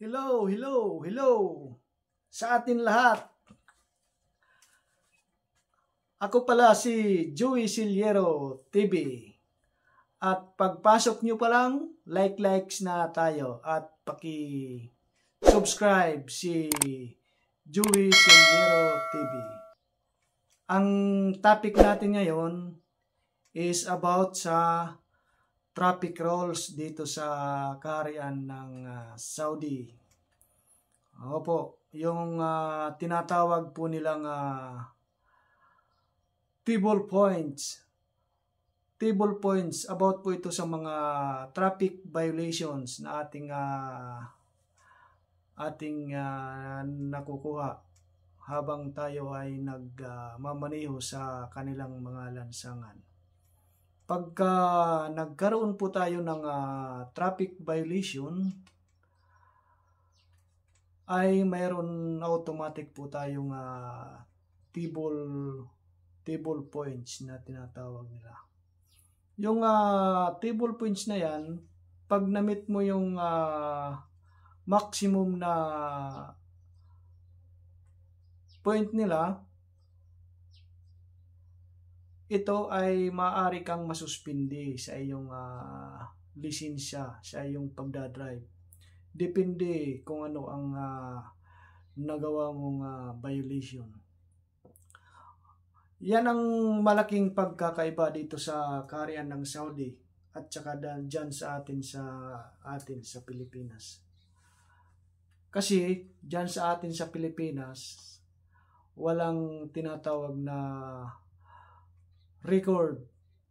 Hello, hello, hello sa atin lahat. Ako pala si Joey Siliero TV. At pagpasok nyo pa lang, likes na tayo at paki-subscribe si Joey Siliero TV. Ang topic natin ngayon is about sa traffic rules dito sa kaharian ng Saudi. Opo, yung tinatawag po nilang table points. Table points, about po ito sa mga traffic violations na ating nakukuha habang tayo ay nagmamaneho sa kanilang mga lansangan. Pagka nagkaroon po tayo ng traffic violation, ay mayroon automatic po tayong table points na tinatawag nila. Yung table points na yan, pag na-meet mo yung maximum na point nila, ito ay maaari kang masuspindi sa iyong lisensya, sa iyong pagdadrive. Depende kung ano ang nagawa mong violation. Yan ang malaking pagkakaiba dito sa kaharian ng Saudi at saka dyan sa atin sa Pilipinas. Kasi dyan sa atin sa Pilipinas, walang tinatawag na record,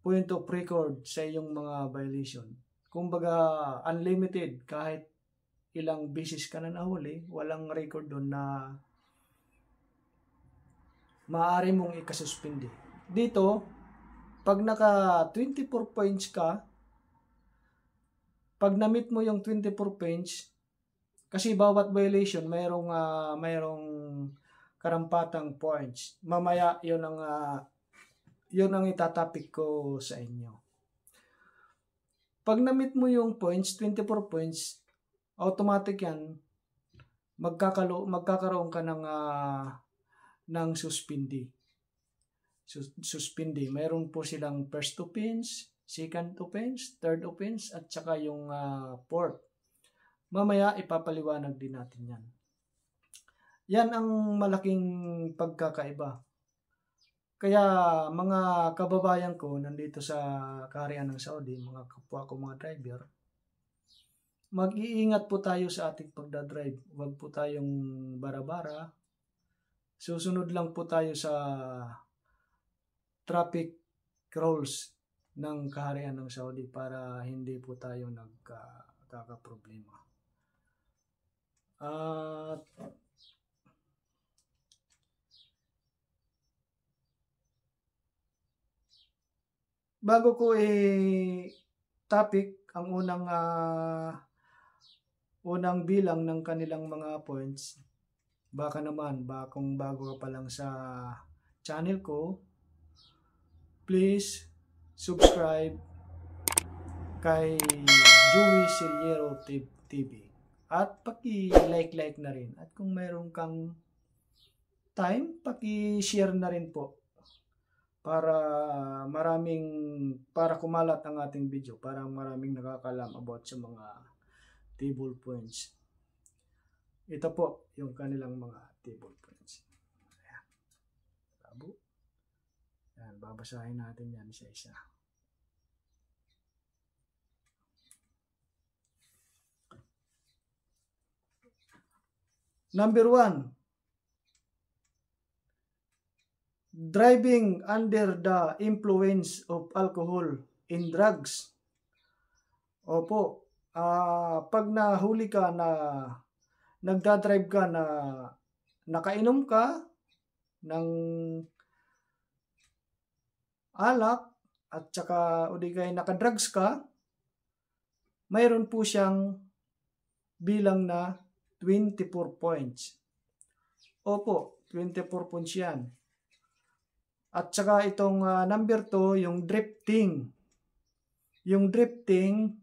point of record sa iyong mga violation. Kumbaga, unlimited, kahit ilang beses ka na nahuli, walang record doon na maaari mong ikasuspindi. Dito, pag naka 24 points ka, pag na-meet mo yung 24 points, kasi bawat violation mayroong karampatang points. Mamaya yun ang itatapik ko sa inyo. Pag na-meet mo yung points, 24 points, automatic yan, magkakaroon ka ng suspindi. Suspindi. Mayroon po silang first offense, second offense, third offense, at saka yung fourth. Mamaya ipapaliwanag din natin yan. Yan ang malaking pagkakaiba. Kaya mga kababayan ko nandito sa kaharian ng Saudi, mga kapwa ko mga driver, mag-iingat po tayo sa ating pagdadrive. Huwag po tayong bara-bara. Susunod lang po tayo sa traffic rules ng kaharian ng Saudi para hindi po tayo nagkakaproblema. Bago ko topic ang unang bilang ng kanilang mga points, baka naman kung bago ka pa lang sa channel ko, please subscribe kay Joey Siliero TV at paki-like na rin, at kung mayroon kang time, paki-share na rin po para kumalat ang ating video, para maraming nakakalam about sa mga table points. Ito po yung kanilang mga table points. Ayan. Labo. Ayan, babasahin natin yan isa-isa. Number 1. Driving under the influence of alcohol and drugs. Opo, pag nahuli ka na nagdadrive ka na nakainom ka ng alak at saka o di kaya nakadrugs ka, mayroon po siyang bilang na 24 points. Opo, 24 points yan. At saka itong number 2, yung drifting. Yung drifting,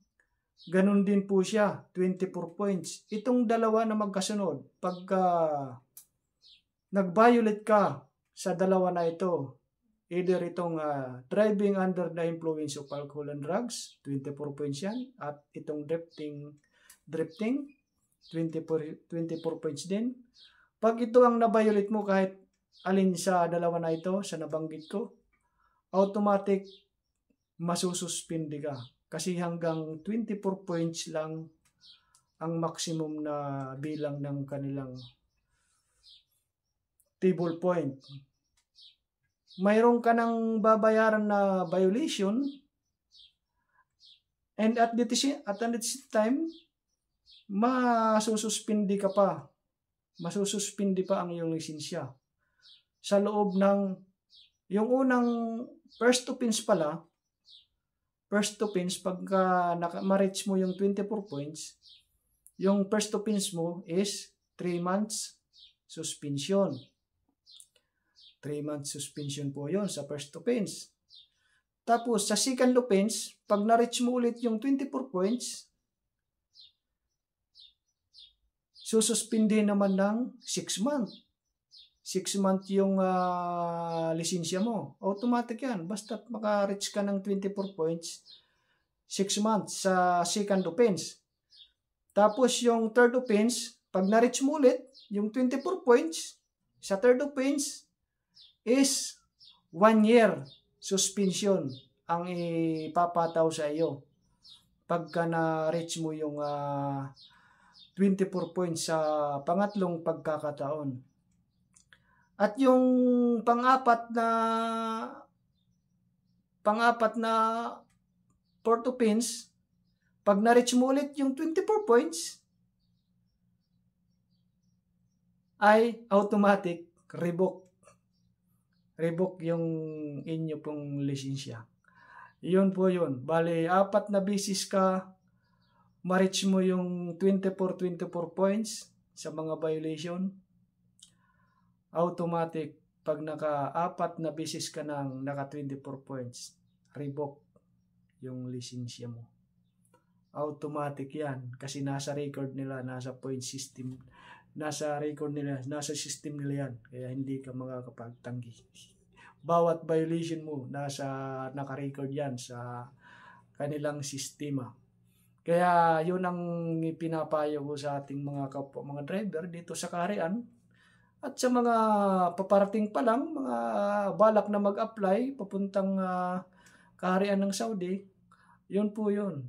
ganun din po siya, 24 points. Itong dalawa na magkasunod, pagka nag-violate ka sa dalawa na ito, either itong driving under the influence of alcohol and drugs, 24 points yan, at itong drifting, 24 points din. Pag ito ang na-violate mo kahit alin sa dalawa na ito, sa nabanggit ko, automatic masususpindi ka. Kasi hanggang 24 points lang ang maximum na bilang ng kanilang table point. Mayroon ka ng babayaran na violation, and at this time, masususpindi ka pa. Masususpindi pa ang iyong lisensya. Sa loob ng, yung unang first offense pala, pagka ma-reach mo yung 24 points, yung first offense mo is 3 months suspension. 3 months suspension po yon sa first offense. Tapos, sa second offense, pag na-reach mo ulit yung 24 points, sususpindi naman ng 6 months. 6 months yung lisensya mo. Automatic yan. Basta maka-reach ka ng 24 points, 6 months sa second offense. Tapos, yung third offense, pag na-reach mo ulit yung 24 points, sa third offense, is 1 year suspension ang ipapataw sa iyo pagka na-reach mo yung 24 points sa pangatlong pagkakataon. At yung pang-apat na fourth offense, pag na-reach mo ulit yung 24 points, ay automatic revoke yung inyo pong lisensya. Yun po yun. Bale, 4 na beses ka ma-reach mo yung 24 points sa mga violation. Automatic, pag naka-4 na beses ka ng naka 24 points, revoke yung lisensya mo. Automatic yan. Kasi nasa record nila, nasa point system, nasa record nila, nasa system nila yan. Kaya hindi ka makakapagtanggi. Bawat violation mo, naka-record yan sa kanilang sistema. Kaya yun ang pinapayo ko sa ating mga driver dito sa Kaharian. At sa mga paparating pa lang, mga balak na mag-apply, papuntang Kaharian ng Saudi, yun po yun.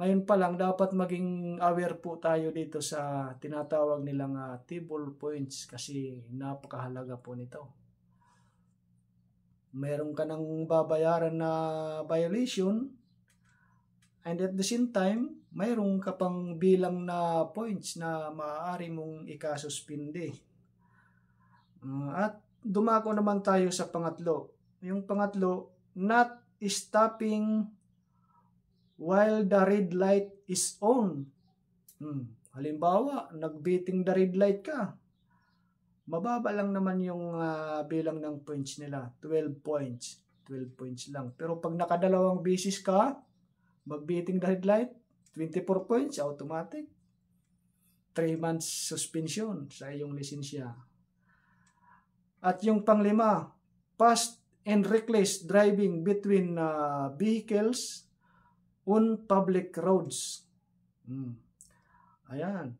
Ngayon pa lang, dapat maging aware po tayo dito sa tinatawag nilang table points kasi napakahalaga po nito. Meron ka ng babayaran na violation and at the same time, mayroon ka pang bilang na points na maaari mong ikasuspindi. At dumako naman tayo sa pangatlo. Yung pangatlo, not stopping while the red light is on. Halimbawa, nagbiting the red light ka. Mababa lang naman yung bilang ng points nila. 12 points. 12 points lang. Pero pag nakadalawang beses ka, magbiting the red light, 24 points, automatic. 3 months suspension sa iyong lisensya. At yung panglima, fast and reckless driving between vehicles on public roads. Ayan.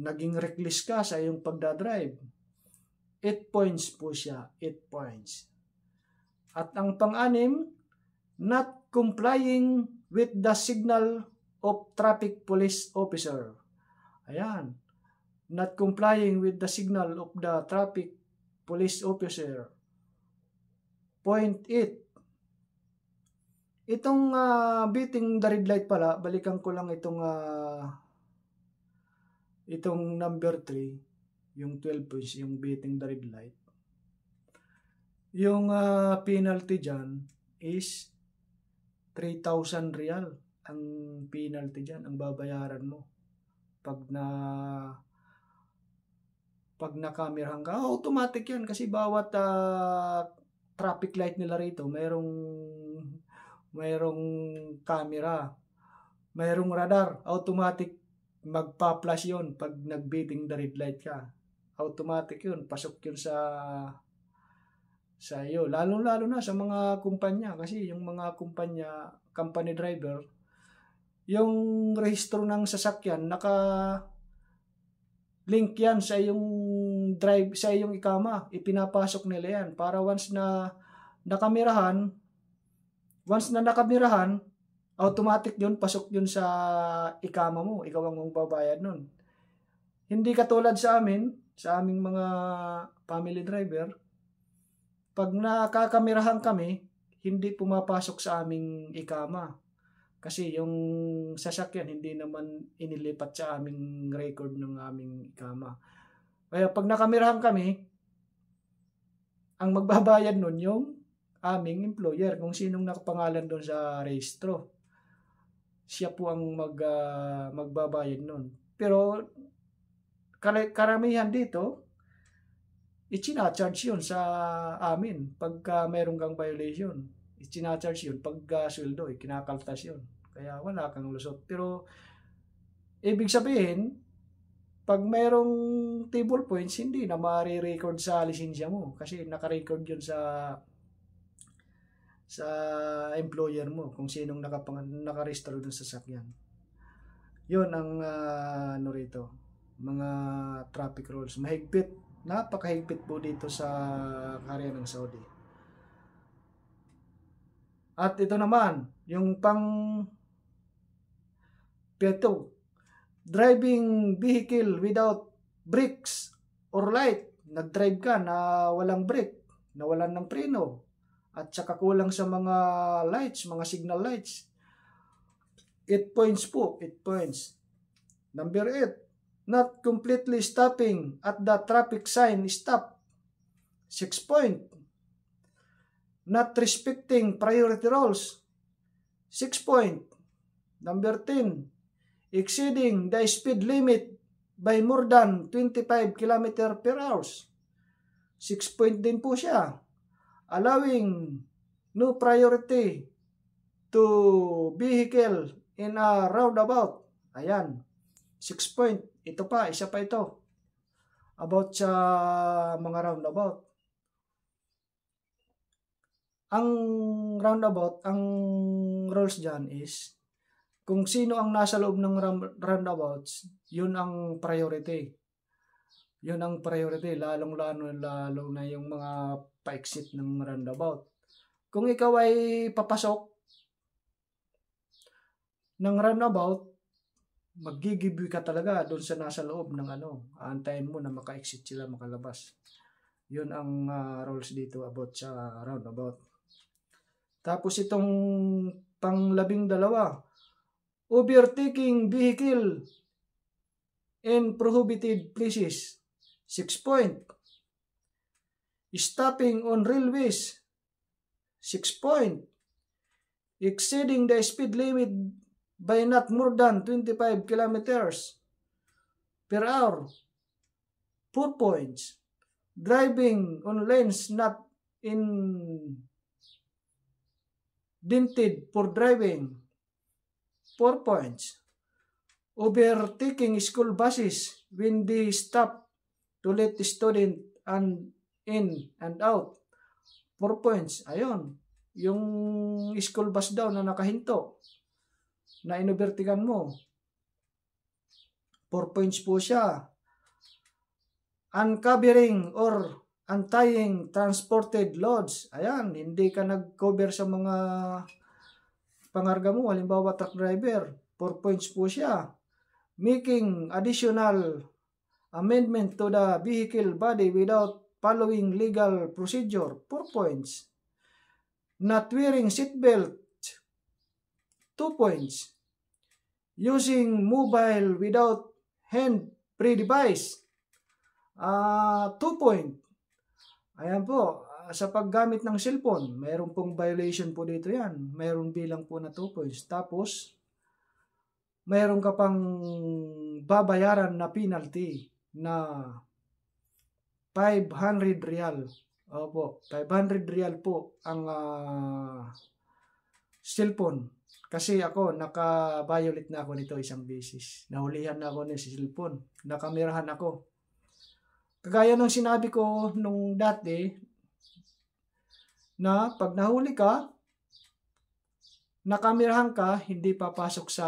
Naging reckless ka sa iyong pagdadrive. 8 points po siya. 8 points. At ang pang-anim, not complying with the signal of traffic police officer. Ayan. Not complying with the signal of the traffic police officer. Point 8. Itong beating the red light pala, balikan ko lang itong number 3, yung 12 points, yung beating the red light. Yung penalty dyan is 3,000 real ang penalty dyan, ang babayaran mo. Pag nakamerahan ka, automatic yan kasi bawat traffic light nila rito, mayroong mayroong camera, mayroong radar, automatic magpa-flash yun pag nag-beeping the red light ka. Automatic yun, pasok yun sa iyo. Lalo-lalo na sa mga kumpanya kasi yung mga kumpanya, company driver, yung rehistro ng sasakyan naka-link yan sa iyong drive, sa iyong ikama. Ipinapasok nila yan para once na nakamirahan, automatic yun, pasok yun sa ikama mo. Ikaw ang magbabayad nun. Hindi katulad sa aming mga family driver, pag nakakamirahan kami, hindi pumapasok sa aming ikama. Kasi yung sasakyan hindi naman inilipat sa aming record ng aming ikama. Kaya pag nakamirahan kami, ang magbabayad nun yung aming employer, kung sinong nakapangalan doon sa rehistro. Siya po ang magbabayad nun. Pero karamihan dito, ichina-charge yun sa amin pagka mayroong kang violation. Ichina-charge yun pagka sweldo, kinakaltas yun. Kaya wala kang lusot. Pero ibig sabihin, pag mayroong table points, hindi na ma-record sa lisensya mo kasi naka-record yun sa employer mo kung sinong naka-register doon sa sasakyan. Yun ang rito, mga traffic rules. Mahigpit, napakahigpit po dito sa area ng Saudi. At ito naman, yung pito, driving vehicle without brakes or light. Nag-drive ka na walang brake, na walang ng preno, at saka kulang sa mga lights, mga signal lights. 8 points po, 8 points. Number 8, not completely stopping at the traffic sign stop. 6 point. Not respecting priority rules. 6 point. Number 10, exceeding the speed limit by more than 25 km per hour. 6 point din po siya. Allowing no priority to vehicle in a roundabout. Ayan. 6 point. Ito pa, isa pa ito. About sa mga roundabout. Ang roundabout, ang rules dyan is, kung sino ang nasa loob ng roundabouts, yun ang priority. Yun ang priority, lalong-lalo na yung mga pa-exit ng roundabout. Kung ikaw ay papasok ng roundabout, mag-give ka talaga doon sa nasa loob ng aantayin mo na maka-exit sila, makalabas. Yun ang rules dito about sa roundabout. Tapos itong pang-12, overtaking vehicle in prohibited places. 6 point. Stopping on railways. 6 point. Exceeding the speed limit by not more than 25 kilometers per hour. 4 points. Driving on lanes not indented for driving. 4 points. Overtaking school buses when they stop to let the student in and out. 4 points. Ayun. Yung school bus daw na nakahinto, na inobertigan mo. 4 points po siya. Uncovering or untying transported loads. Ayan, hindi ka nag-cover sa mga pangarga mo. Halimbawa, truck driver. 4 points po siya. Making additional amendment to the vehicle body without following legal procedure. 4 points. Not wearing seatbelt. 2 points. Using mobile without hand-free device. 2 point. Ayan po, sa paggamit ng cellphone, mayroon pong violation po dito yan. Mayroon bilang po na 2 points. Tapos, mayroon ka pang babayaran na penalty na 500 rial. Opo, 500 rial po ang cellphone. Kasi ako, naka-violate na ako nito isang beses. Nahulihan na ako ng cellphone. Nakamirahan ako. Kagaya ng sinabi ko nung dati, na pag nahuli ka, nakamirahan ka, hindi papasok sa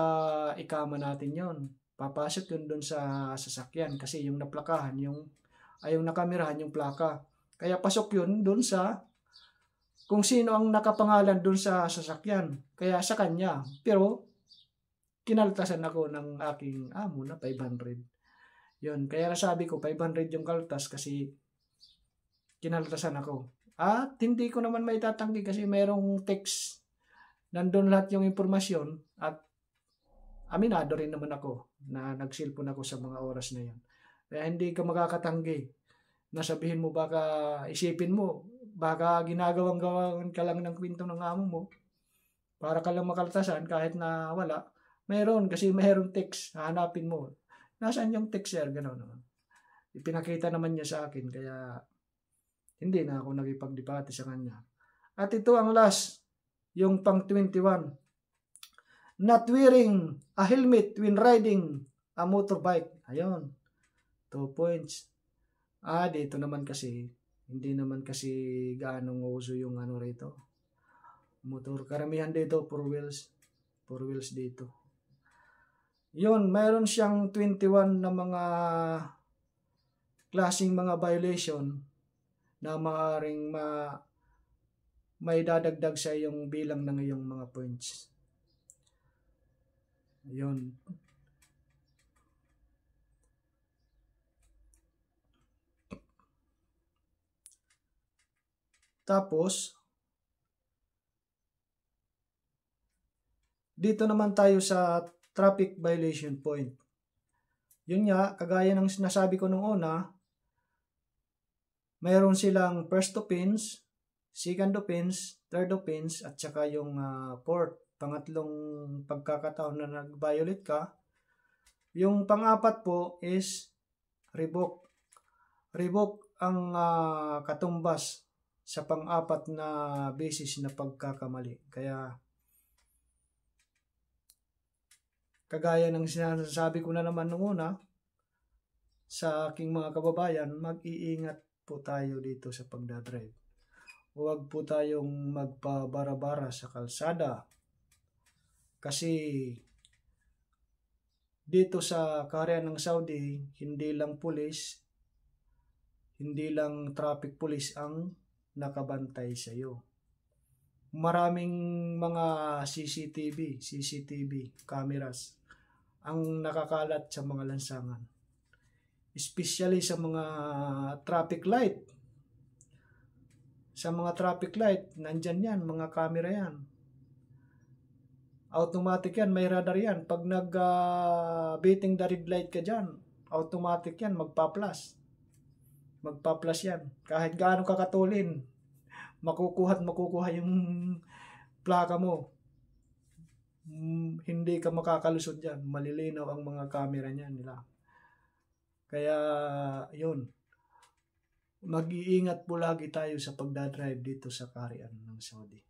ikama natin yon. Papasok yun doon sa sasakyan kasi yung naplakahan, yung nakamirahan yung plaka. Kaya pasok yun doon sa kung sino ang nakapangalan doon sa sasakyan. Kaya sa kanya. Pero kinaltasan ako ng aking amo na 500. Yun. Kaya nasabi ko 500 yung kaltas kasi kinaltasan ako. At hindi ko naman maitatanggi kasi mayroong text. Nandun lahat yung impormasyon at aminado rin naman ako na nagsilpon ako sa mga oras na yun. Kaya hindi ka makakatanggi na sabihin mo baka isipin mo baka ginagawang-gawan ka lang ng kwento ng amo mo para ka lang makaltasan kahit na wala. Mayroon kasi mayroong text. Hanapin mo. Nasaan yung text, sir? Gano'n. Ipinakita naman niya sa akin kaya hindi na ako nagipagdebate sa kanya. At ito ang last, yung pang 21. Not wearing a helmet when riding a motorbike. Ayun. 2 points. Dito naman kasi hindi naman kasi gaano uso yung ano rito. Motor. Karamihan dito, 4 wheels. 4 wheels dito. Yun, mayroon siyang 21 na mga klaseng mga violation na maaaring may dadagdag sa iyong bilang ng iyong mga points. Yun. Tapos, dito naman tayo sa traffic violation point. Yun nga, kagaya ng sinasabi ko nung una, mayroon silang first offense, second offense, third offense, at saka yung fourth, pangatlong pagkakataon na nag-violate ka. Yung pang-apat po is revoke. Revoke ang katumbas sa pang-apat na basis na pagkakamali. Kaya kagaya ng sinasabi ko na naman nung una sa aking mga kababayan, mag-iingat po tayo dito sa pagdadrive. Huwag po tayong magpabara-bara sa kalsada. Kasi dito sa kaharian ng Saudi, hindi lang pulis, hindi lang traffic police ang nakabantay sa iyo. Maraming mga CCTV cameras ang nakakalat sa mga lansangan. Especially sa mga traffic light. Sa mga traffic light, nandyan yan, mga camera yan. Automatic yan, may radar yan. Pag nag-beating the red light ka dyan, automatic yan, magpa-plus. Magpa-plus yan. Kahit gaano kakatulin, makukuha yung plaka mo. Hindi ka makakalusot dyan. Malilinaw ang mga camera niyan nila. Kaya, yun. Mag-iingat po lagi tayo sa pagdadrive dito sa kaharian ng Saudi.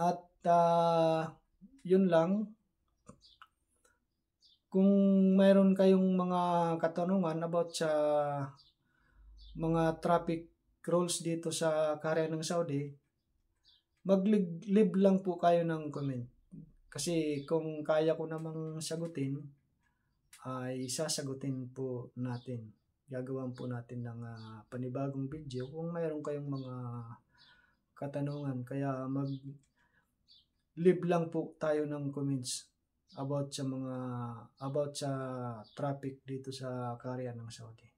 At, yun lang. Kung mayroon kayong mga katanungan about sa mga traffic rules dito sa kaharian ng Saudi, mag-leave lang po kayo ng comment. Kasi kung kaya ko namang sagutin, ay sasagutin po natin. Gagawan po natin ng panibagong video kung mayroon kayong mga katanungan. Kaya mag-leave lang po tayo ng comments about sa traffic dito sa kaharian ng Saudi.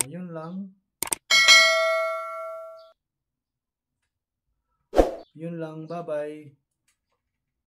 Yun lang. Yun lang. Bye-bye.